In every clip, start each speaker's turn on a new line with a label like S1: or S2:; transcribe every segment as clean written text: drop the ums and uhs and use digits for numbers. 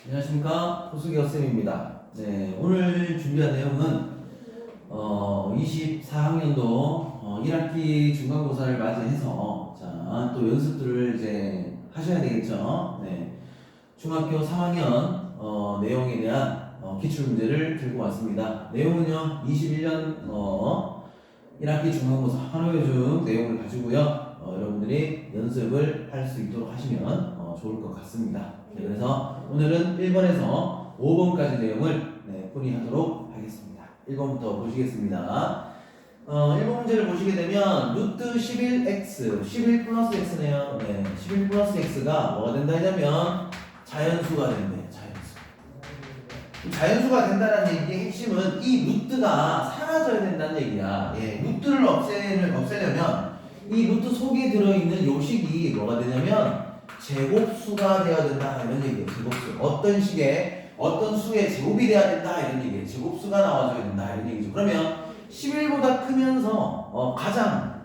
S1: 안녕하십니까. 호수기 쌤입니다. 네, 오늘 준비한 내용은 24학년도 1학기 중간고사를 맞이해서 또 연습들을 이제 하셔야 되겠죠. 네, 중학교 3학년 내용에 대한 기출문제를 들고 왔습니다. 내용은요, 21년 1학기 중간고사 한호효중 내용을 가지고요, 여러분들이 연습을 할 수 있도록 하시면 좋을 것 같습니다. 네, 그래서 오늘은 1번에서 5번까지 내용을 풀이하도록 하겠습니다. 1번부터 보시겠습니다. 1번 문제를 보시게 되면 루트 11x, 11 플러스 x네요. 네, 11 플러스 x가 뭐가 된다 하냐면 자연수가 된대요. 자연수가 된다는 얘기의 핵심은 이 루트가 사라져야 된다는 얘기야. 예, 루트를 없애려면 이 루트 속에 들어있는 요식이 뭐가 되냐면 제곱수가 되어야 된다 이런 얘기예요. 제곱수. 어떤 식의 어떤 수의 제곱이 돼야 된다 이런 얘기예요. 제곱수가 나와줘야 된다 이런 얘기죠. 그러면 11보다 크면서 가장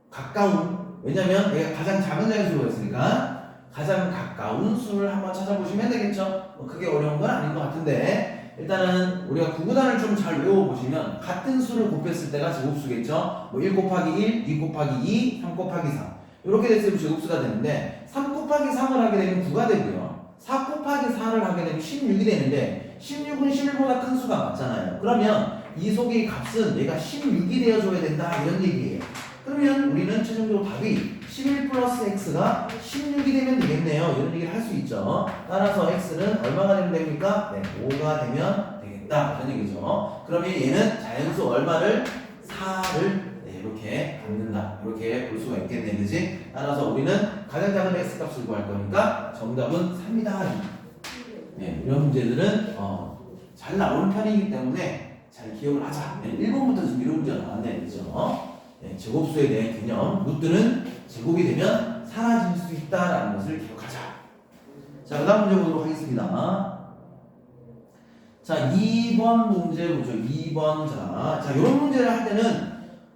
S1: 가까운, 왜냐면 얘가 가장 작은 자연수로 했으니까 가장 가까운 수를 한번 찾아보시면 되겠죠. 크게 어려운 건 아닌 것 같은데 일단은 우리가 구구단을 좀 잘 외워보시면 같은 수를 곱했을 때가 제곱수겠죠. 뭐 1 곱하기 1, 2 곱하기 2, 3 곱하기 3 이렇게 됐을 때 제곱수가 되는데 3 곱하기 3을 하게 되면 9가 되고요. 4 곱하기 4를 하게 되면 16이 되는데 16은 11보다 큰 수가 맞잖아요. 그러면 이 속의 값은 얘가 16이 되어줘야 된다 이런 얘기예요. 그러면 우리는 최종적으로 답이 11 플러스 x가 16이 되면 되겠네요. 이런 얘기를 할 수 있죠. 따라서 x는 얼마가 되면 됩니까? 네, 5가 되면 되겠다. 이런 얘기죠. 그러면 얘는 자연수 얼마를? 4를 이렇게 갖는다. 이렇게 볼 수가 있겠네. 그지? 따라서 우리는 가장 작은 x 값을 구할 거니까 정답은 3이다. 네, 이런 문제들은 잘 나오는 편이기 때문에 잘 기억을 하자. 네, 1번부터 지금 이런 문제가 나왔네. 그죠? 네, 제곱수에 대한 개념, 루트는 제곱이 되면 사라질 수 있다라는 것을 기억하자. 자, 그 다음 문제 보도록 하겠습니다. 자, 2번 문제 보죠. 2번. 자, 이런 문제를 할 때는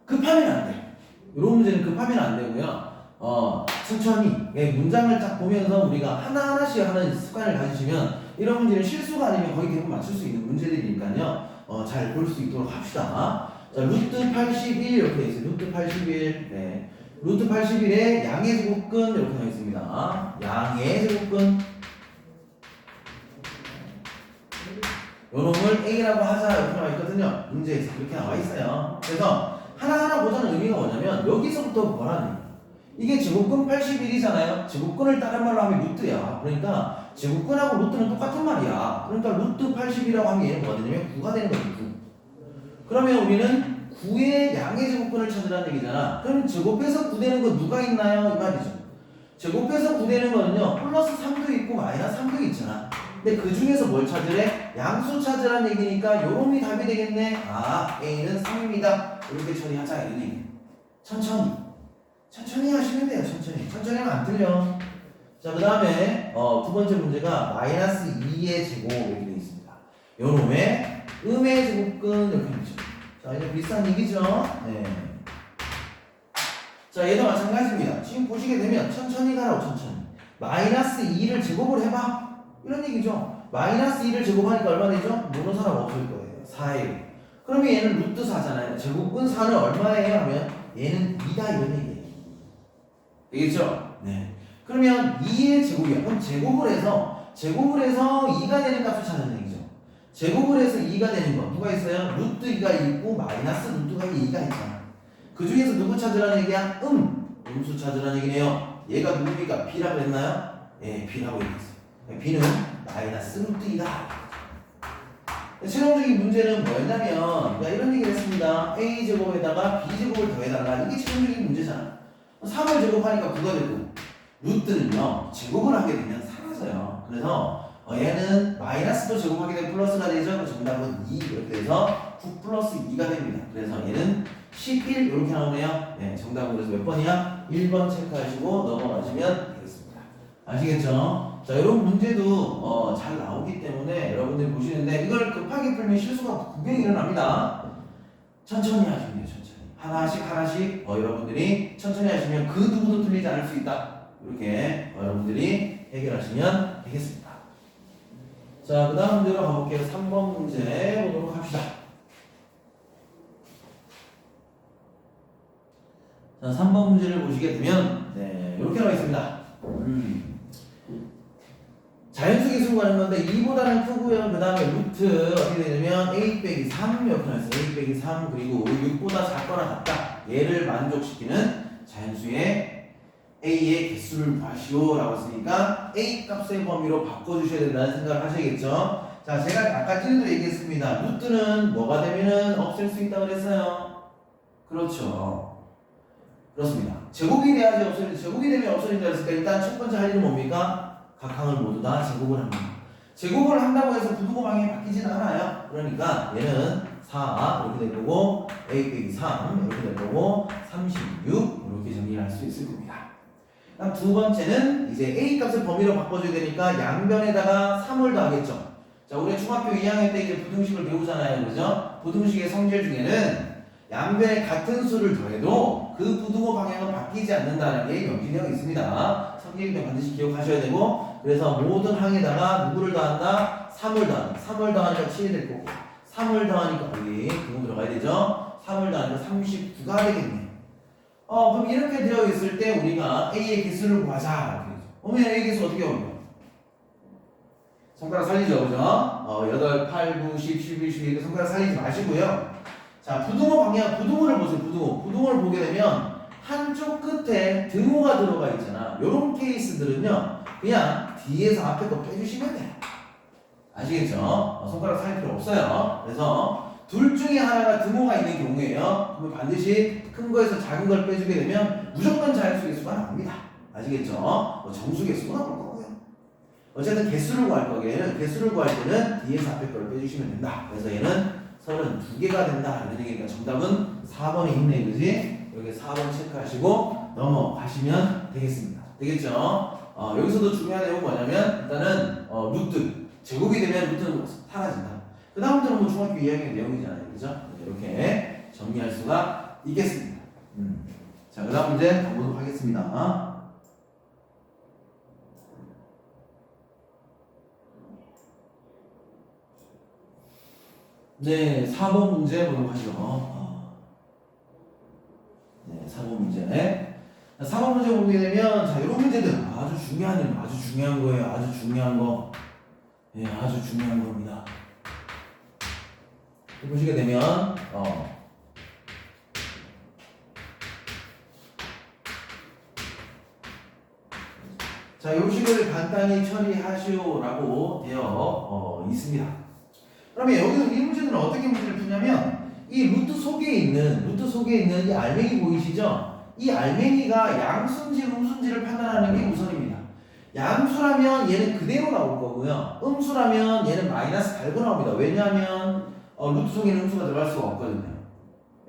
S1: 급하면 안 돼. 이런 문제는 급하면 안 되고요. 천천히 문장을 딱 보면서 우리가 하나하나씩 하는 습관을 가지시면 이런 문제는 실수가 아니면 거의 대부분 맞출 수 있는 문제들이니까요. 잘 볼 수 있도록 합시다. 자, 루트 81 이렇게 되어 있어요. 루트 81. 네. 루트 81에 양의 제곱근 이렇게 되어 있습니다. 양의 제곱근. 요놈을 A라고 하자 이렇게 나와 있거든요. 문제에서 이렇게 나와 있어요. 그래서 하나하나 보자는 의미가 뭐냐면 여기서부터 뭐라는 이게 제곱근 81이잖아요. 제곱근을 다른 말로 하면 루트야. 그러니까 제곱근하고 루트는 똑같은 말이야. 그러니까 루트 80이라고 하면 얘는 뭐가 되냐면 9가 되는 거지. 9. 그러면 우리는 9의 양의 제곱근을 찾으라는 얘기잖아. 그럼 제곱해서 9 되는 거 누가 있나요? 이 말이죠. 제곱해서 9 되는 거는요. 플러스 3도 있고 마이너스 3도 있잖아. 근데 그 중에서 뭘 찾으래? 양수 찾으라는 얘기니까 요놈이 답이 되겠네. 아, A는 3입니다. 이렇게 처리하자 이런 얘기. 천천히 하시면 돼요. 천천히 하면 안 틀려. 자, 그 다음에 두 번째 문제가 마이너스 2의 제곱 이렇게 되어 있습니다. 요놈의 음의 제곱근 이렇게 되죠. 자, 이제 비슷한 얘기죠. 네. 자, 얘도 마찬가지입니다. 지금 보시게 되면 천천히 가라고. 천천히. 마이너스 2를 제곱을 해봐. 이런 얘기죠. 마이너스 2를 제곱하니까 얼마 되죠? 모르는 사람 없을 거예요. 4예요. 그러면 얘는 루트 4잖아요. 제곱근 4는 얼마예요? 하면 얘는 2다 이런 얘기예요. 되겠죠? 네. 그러면 2의 제곱이야. 그럼 제곱을 해서 2가 되는 값을 찾는 얘기죠. 제곱을 해서 2가 되는 거 누가 있어요? 루트 2가 있고 마이너스 루트가 2가 있잖아. 그 중에서 누구 찾으라는 얘기야? 음수 찾으라는 얘기네요. 얘가 누굽니까? B라고 했나요? 예, B라고 했어요. B는 마이너스 루트 2다. 최종적인 문제는 뭐였냐면 이런 얘기를 했습니다. A제곱에다가 B제곱을 더해달라. 이게 최종적인 문제잖아. 3을 제곱하니까 9가 되고 루트는요 제곱을 하게 되면 사라져요. 그래서 얘는 마이너스도 제곱하게 되면 플러스가 되죠. 그 정답은 2 이렇게 돼서 9 플러스 2가 됩니다. 그래서 얘는 11 이렇게 나오네요. 네, 정답은 그래서 몇 번이야? 1번 체크하시고 넘어가시면 되겠습니다. 아시겠죠? 자, 이런 문제도 잘 나오기 때문에 여러분들이 보시는데 이걸 급하게 풀면 실수가 분명히 일어납니다. 천천히 하시면 돼요. 하나씩 여러분들이 천천히 하시면 그 누구도 틀리지 않을 수 있다. 이렇게 여러분들이 해결하시면 되겠습니다. 자, 그 다음 문제로 가볼게요. 3번 문제 보도록 합시다. 자, 3번 문제를 보시게 되면, 네, 이렇게 나와 있습니다. 자연수계수 구하는 건데 2보다는 크고요. 그 다음에 루트 어떻게 되냐면 a 빼기 3 이렇게 나왔어요. a 빼기 3 그리고 6보다 작거나 같다. 얘를 만족시키는 자연수의 a의 개수를 구하시오 라고 했으니까 a 값의 범위로 바꿔주셔야 된다는 생각을 하셔야겠죠. 자, 제가 아까 전에도 얘기했습니다. 루트는 뭐가 되면은 없앨 수 있다고 그랬어요. 그렇죠. 그렇습니다. 제곱이 돼야지 없어진다. 제곱이 되면 없어진다 했으니까 일단 첫 번째 할 일은 뭡니까? 각 항을 모두 다 제곱을 합니다. 제곱을 한다고 해서 부등호 방향이 바뀌지는 않아요. 그러니까 얘는 4 이렇게 될 거고 a 빼기 3 이렇게 될 거고 36 이렇게 정리할 수 있을 겁니다. 그다음 두 번째는 이제 a 값을 범위로 바꿔줘야 되니까 양변에다가 3을 더하겠죠. 자, 우리 중학교 2학년 때 이제 부등식을 배우잖아요, 그죠? 부등식의 성질 중에는 양변에 같은 수를 더해도 그 부등호 방향은 바뀌지 않는다는 게 명기되어 있습니다. 성질이면 반드시 기억하셔야 되고, 그래서 모든 항에다가 누구를 더한다? 3을 더한다. 3을 더하니까 7이 될 거고, 3을 더하니까 여기 부등 들어가야 되죠? 3을 더하니까 39가 되겠네요. 그럼 이렇게 되어 있을 때 우리가 A의 개수를 구하자. 이렇게 되죠. 그러면 A의 개수 어떻게 구합니까? 손가락 살리죠, 그죠? 8, 8, 9, 10, 11, 12 이렇게 손가락 살리지 마시고요. 자, 부등호 방향, 부등호를 보세요, 부등호. 부등호를 보게 되면 한쪽 끝에 등호가 들어가 있잖아. 요런 케이스들은요, 그냥 뒤에서 앞에 거 빼주시면 돼요. 아시겠죠? 손가락 살릴 필요 없어요. 그래서 둘 중에 하나가 등호가 있는 경우에요. 그러면 반드시 큰 거에서 작은 걸 빼주게 되면 무조건 자연수 개수가 나옵니다. 아시겠죠? 정수 개수가 나올 거고요. 어쨌든 개수를 구할 거기에는 개수를 구할 때는 뒤에서 앞에 걸 빼주시면 된다. 그래서 얘는 32개가 된다. 이런 얘기니까 정답은 4번에 있네, 그지? 여기 4번 체크하시고 넘어가시면 되겠습니다. 되겠죠? 여기서도 중요한 내용은 뭐냐면 일단은 루트 제곱이 되면 루트는 사라진다. 그 다음부터는 뭐 중학교 2학년 내용이잖아요, 그죠? 이렇게 정리할 수가 있겠습니다. 자, 그 다음 문제 가보도록 하겠습니다. 네, 4번 문제 보도록 하죠. 네, 4번 문제. 4번 문제 보게 되면, 자, 이런 문제들 아주 중요한 거예요. 아주 중요한 거. 네, 아주 중요한 겁니다. 보시게 되면, 자, 요식을 간단히 처리하시오라고 되어 있습니다. 그러면 여기서 이 문제는 어떻게 문제를 푸냐면 이 루트 속에 있는 이 알맹이 보이시죠? 이 알맹이가 양수인지 음수인지를 판단하는 게 우선입니다. 양수라면 얘는 그대로 나올 거고요. 음수라면 얘는 마이너스 달고 나옵니다. 왜냐하면 루트 속에는 음수가 들어갈 수가 없거든요.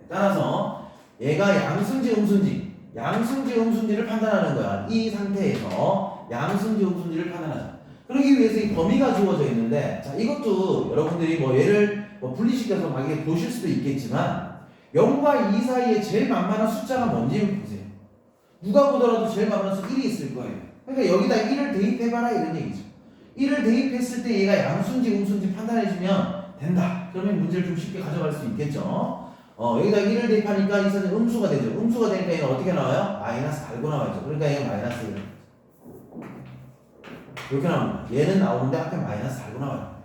S1: 따라서 얘가 양수인지 음수인지를 판단하는 거야. 이 상태에서 양수인지 음수인지를 판단하자. 그러기 위해서 이 범위가 주어져 있는데, 자, 이것도 여러분들이 얘를 분리시켜서 막 보실 수도 있겠지만 0과 2 사이에 제일 만만한 숫자가 뭔지 보세요. 누가 보더라도 제일 만만한 수 1이 있을 거예요. 그러니까 여기다 1을 대입해봐라 이런 얘기죠. 1을 대입했을 때 얘가 양수인지 음수인지 판단해주면 된다. 그러면 문제를 좀 쉽게 가져갈 수 있겠죠. 여기다 1을 대입하니까 이 사람이 음수가 되죠. 음수가 되니까 얘는 어떻게 나와요? 마이너스 달고 나와야죠. 그러니까 얘는 마이너스 1. 이렇게 나옵니다. 얘는 나오는데 앞에 마이너스 달고 나와요.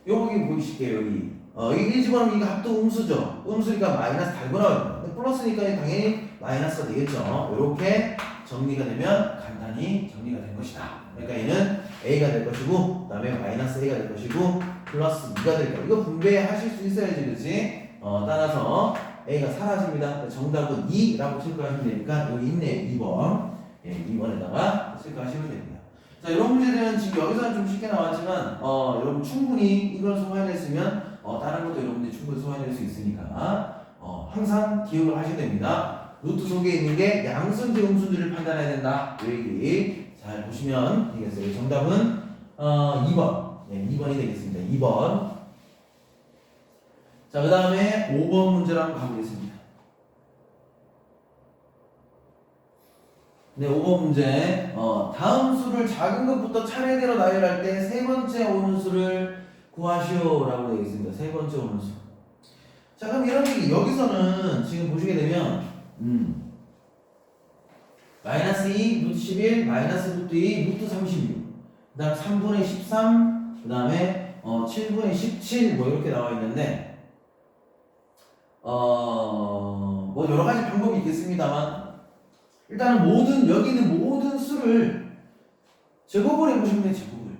S1: 여기 보이실게요, 여기. 이 1 집어넣으면 이거 합도 음수죠. 음수니까 마이너스 달고 나와요. 근데 플러스니까 당연히 마이너스가 되겠죠. 이렇게 정리가 되면 간단히 정리가 된 것이다. 그러니까 얘는 A가 될 것이고, 그 다음에 마이너스 A가 될 것이고, 플러스 2가 될 거예요. 이거 분배하실 수 있어야지, 그렇지? 따라서 A가 사라집니다. 정답은 2라고 체크하시면 되니까 여기 있네요, 2번. 예, 2번에다가 체크하시면 됩니다. 자, 이런 문제들은 지금 여기서는 좀 쉽게 나왔지만, 여러분 충분히 이걸 소화해냈으면, 다른 것도 여러분들이 충분히 소화해낼 수 있으니까, 항상 기억을 하셔야 됩니다. 루트 속에 있는 게 양수인지 음수인지를 판단해야 된다. 이 얘기 잘 보시면 되겠어요. 정답은, 2번. 네, 2번이 되겠습니다. 2번. 자, 그 다음에 5번 문제로 한번 가보겠습니다. 네, 5번 문제. 다음 수를 작은 것부터 차례대로 나열할 때 세 번째 오는 수를 구하시오라고 되어 있습니다. 세 번째 오는 수. 자, 그럼 이런 얘기 여기서는 지금 보시게 되면 마이너스 2, 루트 11, 마이너스 루트 2, 루트 36. 그 다음 3분의 13, 그 다음에 7분의 17 뭐 이렇게 나와 있는데 뭐 여러 가지 방법이 있겠습니다만 일단은 여기 있는 모든 수를 제곱을 해보시면 돼요. 제곱을.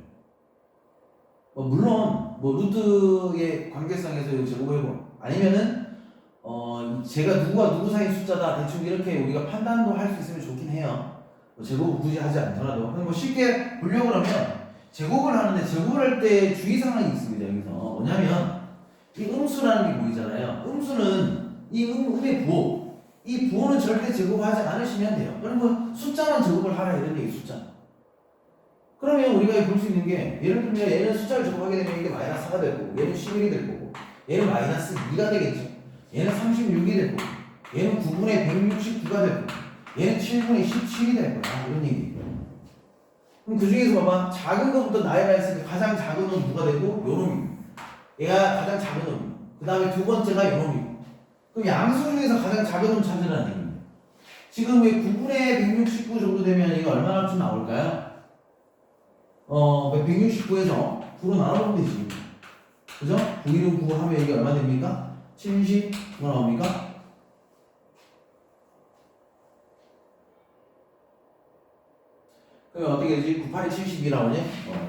S1: 물론 루트의 관계성에서 제곱을 해보 아니면은 제가 누구와 누구 사이 숫자다 대충 이렇게 우리가 판단도 할 수 있으면 좋긴 해요. 제곱을 굳이 하지 않더라도 쉽게 보려고 그러면 제곱을 하는데 제곱을 할 때 주의사항이 있습니다. 여기서 뭐냐면 이 음수라는 게 보이잖아요. 음수는 이 음의 부호, 이 부호는 절대 제곱하지 않으시면 돼요. 그러면 숫자만 제곱을 하라 이런 얘기. 숫자. 그러면 우리가 볼 수 있는 게 예를 들면 얘는 숫자를 제곱하게 되면 이게 마이너스 4가 될 거고 얘는 11이 될 거고 얘는 마이너스 2가 되겠죠. 얘는 36이 될 거고 얘는 9분의 169가 될 거고 얘는 7분의 17이 될 거야. 이런 얘기. 그럼 그 중에서 봐봐. 작은 것부터 나열했으니까 가장 작은 놈 누가 되고? 요놈이. 얘가 가장 작은 놈. 그 다음에 두 번째가 요놈이고. 그럼 양수 중에서 가장 작은 놈 찾으라는 얘기입니다. 지금 왜 9분의 169 정도 되면 이거 얼마나 좀 나올까요? 169에서 9로 나눠보면 되지. 그죠? 9, 1은 9 하면 이게 얼마 됩니까? 70 뭐가 나옵니까? 그럼 어떻게 되지? 98에 72 나오니?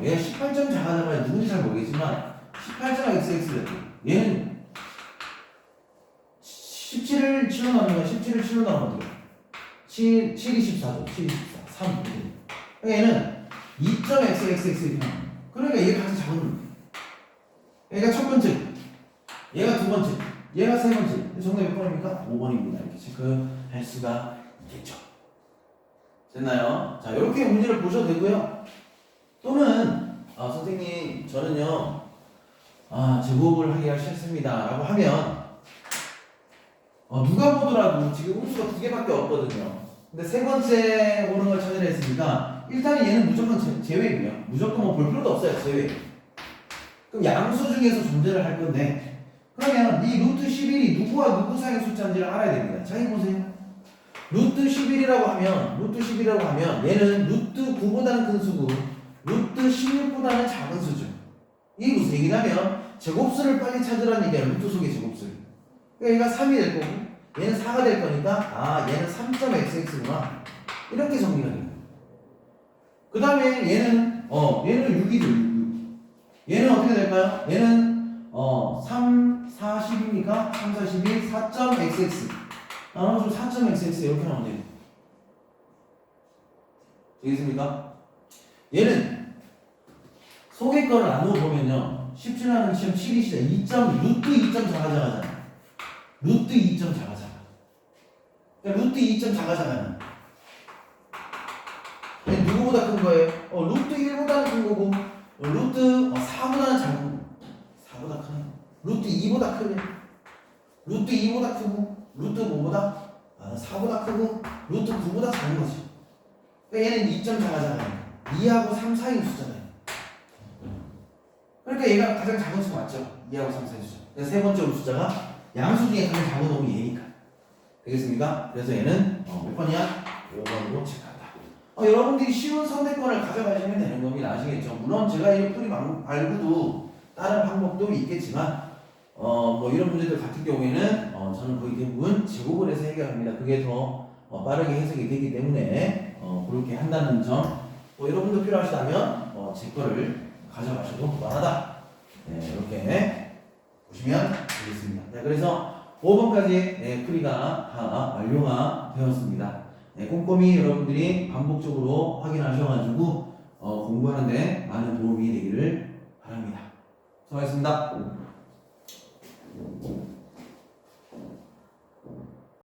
S1: 얘가 18점 작아져봐야 누군지 잘 모르겠지만 18점 XX 됐고 얘는 17을 7로 나누면 17을 7로 나누면 어떻게 돼? 7, 14죠. 7, 24, 3 그러니까 얘는 2.xxx 이렇게 나와요. 그러니까 얘가 가장 작은 놈. 얘가 첫 번째, 얘가 두 번째, 얘가 세 번째. 정답이 몇 번입니까? 5번입니다. 이렇게 체크할 수가 있겠죠. 됐나요? 자, 이렇게 문제를 보셔도 되고요. 또는 선생님 저는요 제곱을 하기가 싫습니다 라고 하면 누가 보더라도 지금 음수가 두 개밖에 없거든요. 근데 세 번째 오는 걸 찾으려 했으니까 일단 얘는 무조건 제외고요. 무조건 뭐 볼 필요도 없어요. 제외. 그럼 양수 중에서 존재를 할 건데 그러면 이 루트 11이 누구와 누구 사이의 숫자인지를 알아야 됩니다. 자, 이 보세요. 루트 11이라고 하면 얘는 루트 9보다는 큰 수고 루트 16보다는 작은 수죠. 이게 무슨 얘기냐면 제곱수를 빨리 찾으라는 얘기야. 루트 속의 제곱수를. 그러니까 얘가 3이 될 거고 얘는 4가 될 거니까 얘는 3.xx구나 이렇게 정리가 됩니다. 그 다음에 얘는 6이죠. 6. 얘는 어떻게 될까요? 얘는 3, 4, 10이니까 3, 4, 12, 4.xx 나눠서 4.xx 이렇게 나오면 돼요. 되겠습니까? 얘는 속의 거를 나누어 보면요 17하는 시험 7이 시작 루트 2점 작아잖아. 루트 2점 작아잖아. 그러니까 루트 2점 작아잖아. 누구보다 큰 거예요? 루트 1보다는 큰 거고 루트 4보다는 작은 거고 4보다 크네. 루트 2보다 크네. 루트 2보다 크고 루트 5보다 4보다 크고 루트 9보다 작은 거지. 그러니까 얘는 2점 작아잖아요. 2하고 3 사이 숫자잖아요. 그러니까 얘가 가장 작은 수 맞죠? 2하고 3 사이 숫자. 그러니까 세 번째 숫자가 양수 중에 가장 작은 놈이 얘니까. 되겠습니까? 그래서 얘는 몇 번이야? 5번으로 체크한다. 여러분들이 쉬운 선택권을 가져가시면 되는 겁니다. 아시겠죠? 물론 제가 이 풀이 말고도 다른 방법도 있겠지만 뭐 이런 문제들 같은 경우에는 저는 거의 대부분 제곱을 해서 해결합니다. 그게 더 빠르게 해석이 되기 때문에 그렇게 한다는 점 여러분도 필요하시다면 제 거를 가져가셔도 무방하다. 네, 이렇게 보시면 되겠습니다. 네, 그래서 5번까지 풀이가 다 완료가 되었습니다. 네, 꼼꼼히 여러분들이 반복적으로 확인하셔가지고 공부하는데 많은 도움이 되기를 바랍니다. 수고하셨습니다.